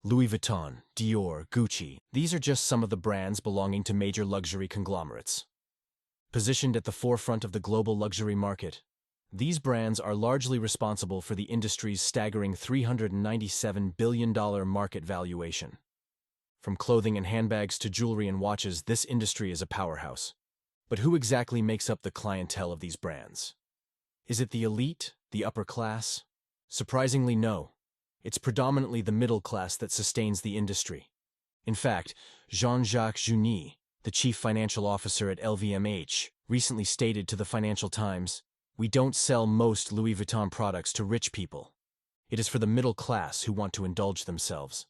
Louis Vuitton, Dior, Gucci, these are just some of the brands belonging to major luxury conglomerates. Positioned at the forefront of the global luxury market, these brands are largely responsible for the industry's staggering $397 billion market valuation. From clothing and handbags to jewelry and watches, this industry is a powerhouse. But who exactly makes up the clientele of these brands? Is it the elite, the upper class? Surprisingly, no. It's predominantly the middle class that sustains the industry. In fact, Jean-Jacques Jounier, the chief financial officer at LVMH, recently stated to the Financial Times, "We don't sell most Louis Vuitton products to rich people. It is for the middle class who want to indulge themselves."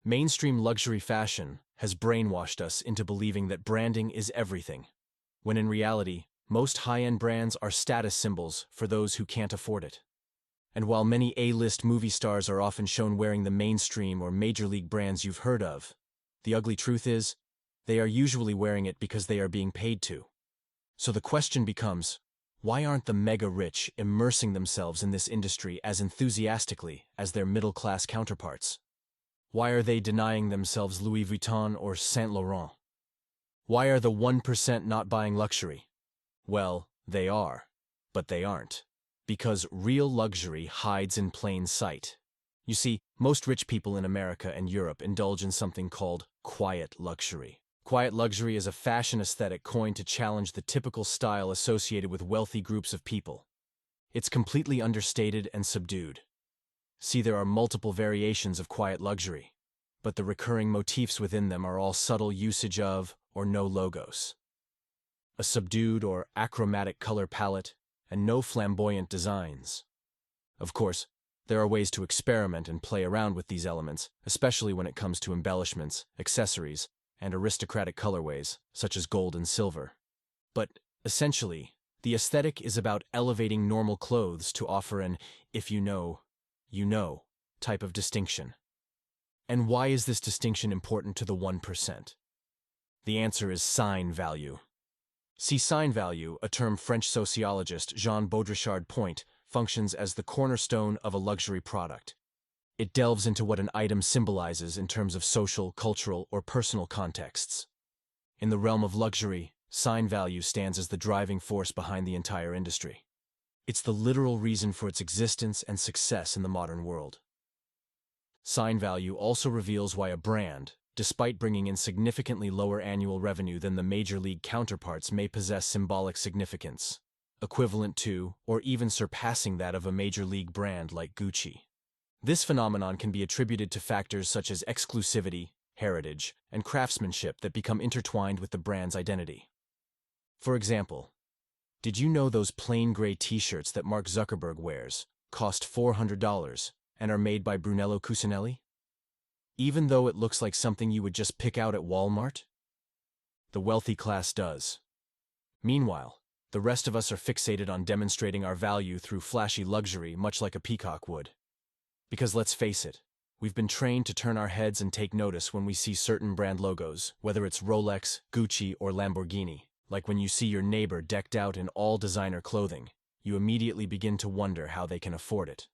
Mainstream luxury fashion has brainwashed us into believing that branding is everything, when in reality, most high-end brands are status symbols for those who can't afford it. And while many A-list movie stars are often shown wearing the mainstream or major league brands you've heard of, the ugly truth is, they are usually wearing it because they are being paid to. So the question becomes, why aren't the mega-rich immersing themselves in this industry as enthusiastically as their middle-class counterparts? Why are they denying themselves Louis Vuitton or Saint Laurent? Why are the 1% not buying luxury? Well, they are, but they aren't. Because real luxury hides in plain sight. You see, most rich people in America and Europe indulge in something called quiet luxury. Quiet luxury is a fashion aesthetic coined to challenge the typical style associated with wealthy groups of people. It's completely understated and subdued. See, there are multiple variations of quiet luxury, but the recurring motifs within them are all subtle usage of or no logos. A subdued or achromatic color palette, and no flamboyant designs. Of course, there are ways to experiment and play around with these elements, especially when it comes to embellishments, accessories, and aristocratic colorways, such as gold and silver. But, essentially, the aesthetic is about elevating normal clothes to offer an if you know type of distinction. And why is this distinction important to the 1%? The answer is sign value. See, sign value, a term French sociologist Jean Baudrillard point, functions as the cornerstone of a luxury product. It delves into what an item symbolizes in terms of social, cultural, or personal contexts. In the realm of luxury, sign value stands as the driving force behind the entire industry. It's the literal reason for its existence and success in the modern world. Sign value also reveals why a brand, despite bringing in significantly lower annual revenue than the major league counterparts, may possess symbolic significance, equivalent to or even surpassing that of a major league brand like Gucci. This phenomenon can be attributed to factors such as exclusivity, heritage, and craftsmanship that become intertwined with the brand's identity. For example, did you know those plain gray t-shirts that Mark Zuckerberg wears cost $400 and are made by Brunello Cucinelli? Even though it looks like something you would just pick out at Walmart? The wealthy class does. Meanwhile, the rest of us are fixated on demonstrating our value through flashy luxury, much like a peacock would. Because let's face it, we've been trained to turn our heads and take notice when we see certain brand logos, whether it's Rolex, Gucci, or Lamborghini. Like when you see your neighbor decked out in all designer clothing, you immediately begin to wonder how they can afford it.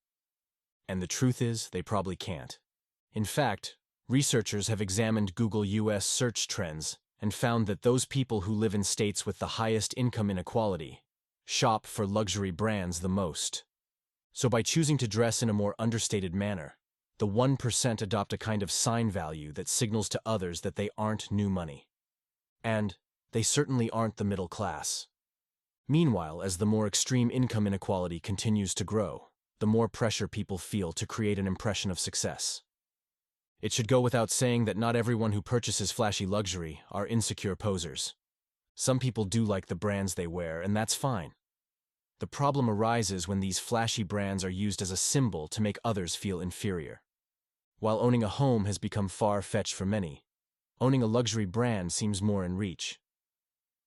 And the truth is, they probably can't. In fact, researchers have examined Google US search trends and found that those people who live in states with the highest income inequality shop for luxury brands the most. So by choosing to dress in a more understated manner, the 1% adopt a kind of sign value that signals to others that they aren't new money. And they certainly aren't the middle class. Meanwhile, as the more extreme income inequality continues to grow, the more pressure people feel to create an impression of success. It should go without saying that not everyone who purchases flashy luxury are insecure posers. Some people do like the brands they wear, and that's fine. The problem arises when these flashy brands are used as a symbol to make others feel inferior. While owning a home has become far-fetched for many, owning a luxury brand seems more in reach.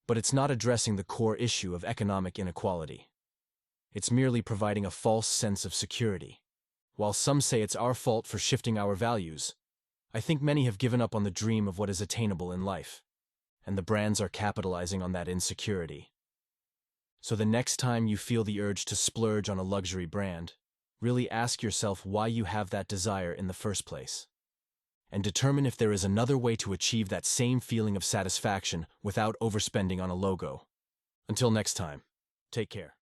But it's not addressing the core issue of economic inequality. It's merely providing a false sense of security. While some say it's our fault for shifting our values, I think many have given up on the dream of what is attainable in life, and the brands are capitalizing on that insecurity. So the next time you feel the urge to splurge on a luxury brand, really ask yourself why you have that desire in the first place. and determine if there is another way to achieve that same feeling of satisfaction without overspending on a logo. Until next time, take care.